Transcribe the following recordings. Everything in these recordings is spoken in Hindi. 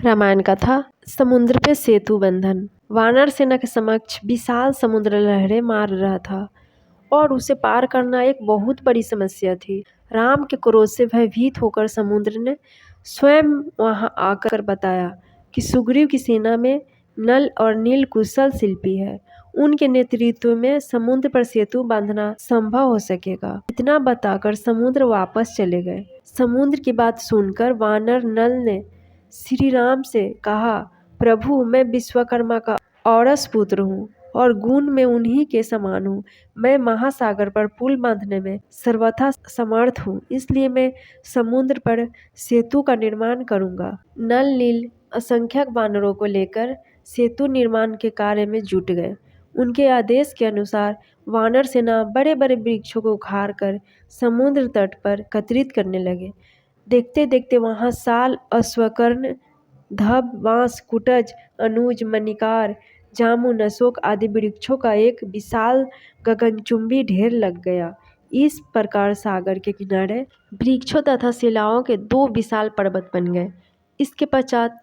रामायण कथा। समुद्र पे सेतु बंधन। वानर सेना के समक्ष विशाल समुद्र लहरें मार रहा था और उसे पार करना एक बहुत बड़ी समस्या थी। राम के क्रोध से भयभीत होकर समुद्र ने स्वयं वहां आकर बताया कि सुग्रीव की सेना में नल और नील कुशल शिल्पी है। उनके नेतृत्व में समुद्र पर सेतु बांधना संभव हो सकेगा। इतना बताकर समुद्र वापस चले गए। समुद्र की बात सुनकर वानर नल ने श्री राम से कहा, प्रभु, मैं विश्वकर्मा का औरस पुत्र हूँ और गुण में उन्हीं के समान हूँ। मैं महासागर पर पुल बांधने में सर्वथा समर्थ हूँ, इसलिए मैं समुद्र पर सेतु का निर्माण करूँगा। नल नील असंख्यक वानरों को लेकर सेतु निर्माण के कार्य में जुट गए। उनके आदेश के अनुसार वानर सेना बड़े बड़े वृक्षों को उखाड़कर समुद्र तट पर एकत्रित करने लगे। देखते देखते वहां साल, अश्वकर्ण, धब, बांस, कुटज, अनुज, मणिकार, जामुन, अशोक आदि वृक्षों का एक विशाल गगनचुंबी ढेर लग गया। इस प्रकार सागर के किनारे वृक्षों तथा शिलाओं के दो विशाल पर्वत बन गए। इसके पश्चात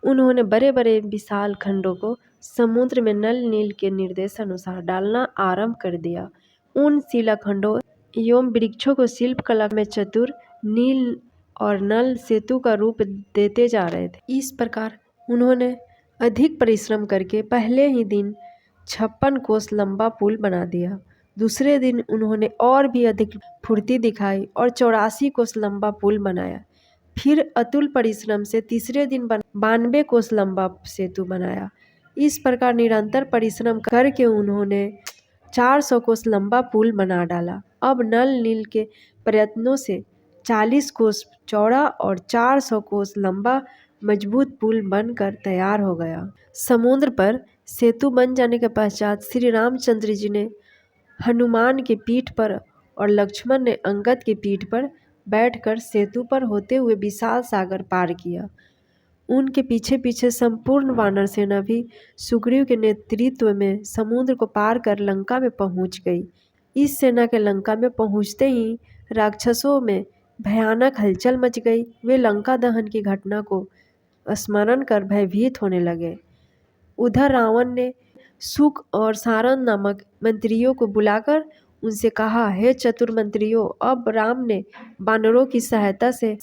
उन्होंने बड़े बड़े विशाल खंडों को समुद्र में नल नील के निर्देश अनुसार डालना आरंभ कर दिया। उन शिलाखंडों एवं वृक्षों को शिल्प कला में चतुर नील और नल सेतु का रूप देते जा रहे थे। इस प्रकार उन्होंने अधिक परिश्रम करके पहले ही दिन 56 कोस लंबा पुल बना दिया। दूसरे दिन उन्होंने और भी अधिक फुर्ती दिखाई और 84 कोस लंबा पुल बनाया। फिर अतुल परिश्रम से तीसरे दिन 92 कोस लंबा सेतु बनाया। इस प्रकार निरंतर परिश्रम करके उन्होंने 400 कोस लंबा पुल बना डाला। अब नल नील के प्रयत्नों से 40 कोस चौड़ा और 400 कोस लंबा मजबूत पुल बनकर तैयार हो गया। समुद्र पर सेतु बन जाने के पश्चात श्री रामचंद्र जी ने हनुमान की पीठ पर और लक्ष्मण ने अंगद की पीठ पर बैठकर सेतु पर होते हुए विशाल सागर पार किया। उनके पीछे पीछे संपूर्ण वानर सेना भी सुग्रीव के नेतृत्व में समुद्र को पार कर लंका में पहुंच गई। इस सेना के लंका में पहुंचते ही राक्षसों में भयानक हलचल मच गई। वे लंका दहन की घटना को स्मरण कर भयभीत होने लगे। उधर रावण ने सुक और सारन नामक मंत्रियों को बुलाकर उनसे कहा, हे चतुर मंत्रियों, अब राम ने वानरों की सहायता से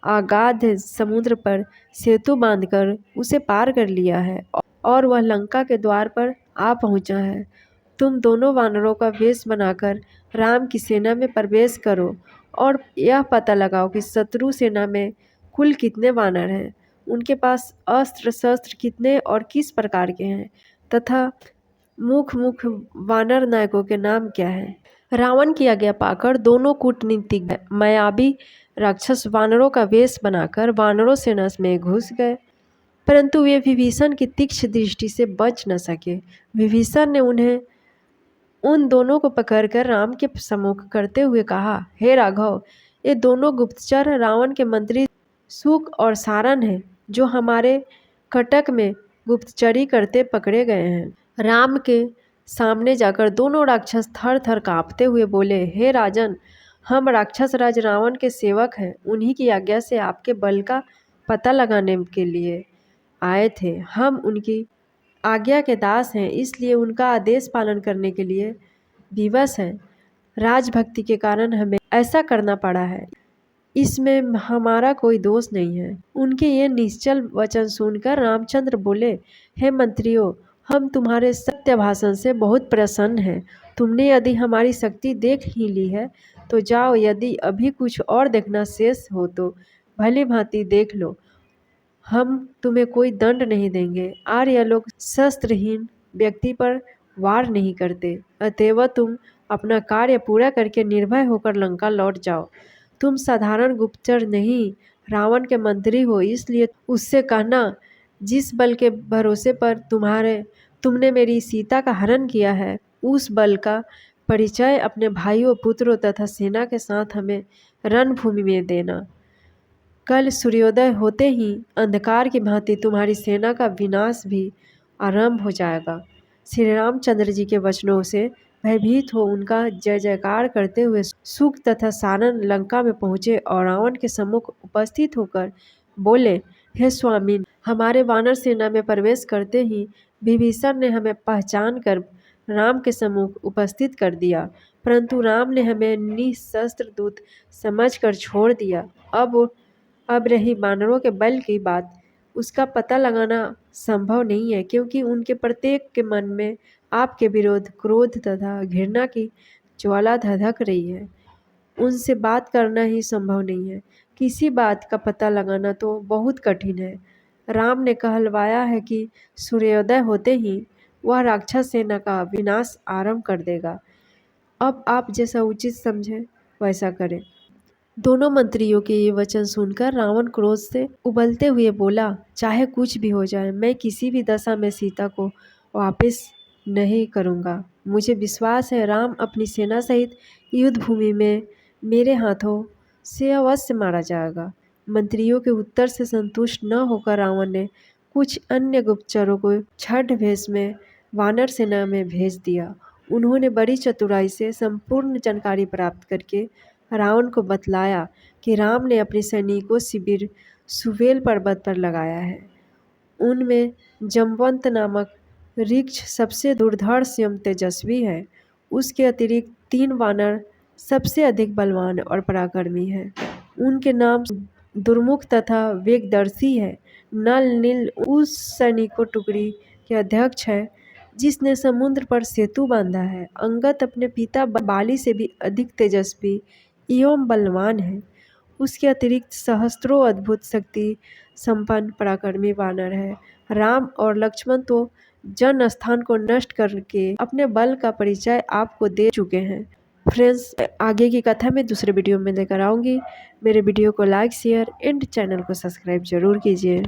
अगाध समुद्र पर सेतु बांधकर उसे पार कर लिया है और वह लंका के द्वार पर आ पहुंचा है। तुम दोनों वानरों का वेश बनाकर राम की सेना में प्रवेश करो और यह पता लगाओ कि शत्रु सेना में कुल कितने वानर हैं, उनके पास अस्त्र शस्त्र कितने और किस प्रकार के हैं तथा मुख वानर नायकों के नाम क्या हैं। रावण की आज्ञा पाकर दोनों कूटनीतिज्ञ मायावी राक्षस वानरों का वेश बनाकर वानरों सेना में घुस गए, परंतु वे विभीषण की तीक्ष्ण दृष्टि से बच न सके। विभीषण ने उन्हें उन दोनों को पकड़कर राम के सम्मुख करते हुए कहा, हे राघव, ये दोनों गुप्तचर रावण के मंत्री सुक और सारन हैं, जो हमारे कटक में गुप्तचरी करते पकड़े गए हैं। राम के सामने जाकर दोनों राक्षस थर थर कांपते हुए बोले, हे राजन, हम राक्षस राज रावण के सेवक हैं। उन्हीं की आज्ञा से आपके बल का पता लगाने के लिए आए थे। हम उनकी आज्ञा के दास हैं, इसलिए उनका आदेश पालन करने के लिए विवश हैं। राजभक्ति के कारण हमें ऐसा करना पड़ा है, इसमें हमारा कोई दोष नहीं है। उनके ये निश्चल वचन सुनकर रामचंद्र बोले, हे मंत्रियों, हम तुम्हारे सत्य भाषण से बहुत प्रसन्न हैं। तुमने यदि हमारी शक्ति देख ही ली है तो जाओ, यदि अभी कुछ और देखना शेष हो तो भली भांति देख लो। हम तुम्हें कोई दंड नहीं देंगे। आर्य लोग शस्त्रहीन व्यक्ति पर वार नहीं करते, अतएव तुम अपना कार्य पूरा करके निर्भय होकर लंका लौट जाओ। तुम साधारण गुप्तचर नहीं, रावण के मंत्री हो, इसलिए उससे कहना, जिस बल के भरोसे पर तुमने मेरी सीता का हरण किया है, उस बल का परिचय अपने भाइयों, पुत्रों तथा सेना के साथ हमें रणभूमि में देना। कल सूर्योदय होते ही अंधकार की भांति तुम्हारी सेना का विनाश भी आरंभ हो जाएगा। श्री रामचंद्र जी के वचनों से भयभीत हो उनका जय जयकार करते हुए सुक तथा सारन लंका में पहुँचे और रावण के सम्मुख उपस्थित होकर बोले, हे स्वामी, हमारे वानर सेना में प्रवेश करते ही विभीषण ने हमें पहचान कर राम के सम्मुख उपस्थित कर दिया, परंतु राम ने हमें निशस्त्र दूत समझकर छोड़ दिया। अब रही वानरों के बल की बात, उसका पता लगाना संभव नहीं है, क्योंकि उनके प्रत्येक के मन में आपके विरोध, क्रोध तथा घृणा की ज्वाला धधक रही है। उनसे बात करना ही संभव नहीं है। किसी बात का पता लगाना तो बहुत कठिन है। राम ने कहलवाया है कि सूर्योदय होते ही वह राक्षस सेना का विनाश आरंभ कर देगा। अब आप जैसा उचित समझें वैसा करें। दोनों मंत्रियों के ये वचन सुनकर रावण क्रोध से उबलते हुए बोला, चाहे कुछ भी हो जाए, मैं किसी भी दशा में सीता को वापस नहीं करूँगा। मुझे विश्वास है राम अपनी सेना सहित युद्ध भूमि में मेरे हाथों से अवश्य मारा जाएगा। मंत्रियों के उत्तर से संतुष्ट न होकर रावण ने कुछ अन्य गुप्तचरों को छद्म भेष में वानर सेना में भेज दिया। उन्होंने बड़ी चतुराई से संपूर्ण जानकारी प्राप्त करके रावण को बतलाया कि राम ने अपने सैनिकों शिविर सुवेल पर्वत पर लगाया है। उनमें जमवंत नामक वृक्ष सबसे दुर्धर्ष एवं तेजस्वी है। उसके अतिरिक्त 3 वानर सबसे अधिक बलवान और पराक्रमी हैं। उनके नाम दुर्मुख तथा वेगदर्शी है। नल नील उस सैनिकों टुकड़ी के अध्यक्ष है जिसने समुद्र पर सेतु बांधा है। अंगद अपने पिता बाली से भी अधिक तेजस्वी एवं बलवान है। उसके अतिरिक्त सहस्त्रों अद्भुत शक्ति संपन्न पराक्रमी वानर है। राम और लक्ष्मण तो जन स्थान को नष्ट करके अपने बल का परिचय आपको दे चुके हैं। फ्रेंड्स, आगे की कथा मैं दूसरे वीडियो में लेकर आऊँगी। मेरे वीडियो को लाइक, शेयर एंड चैनल को सब्सक्राइब जरूर कीजिए।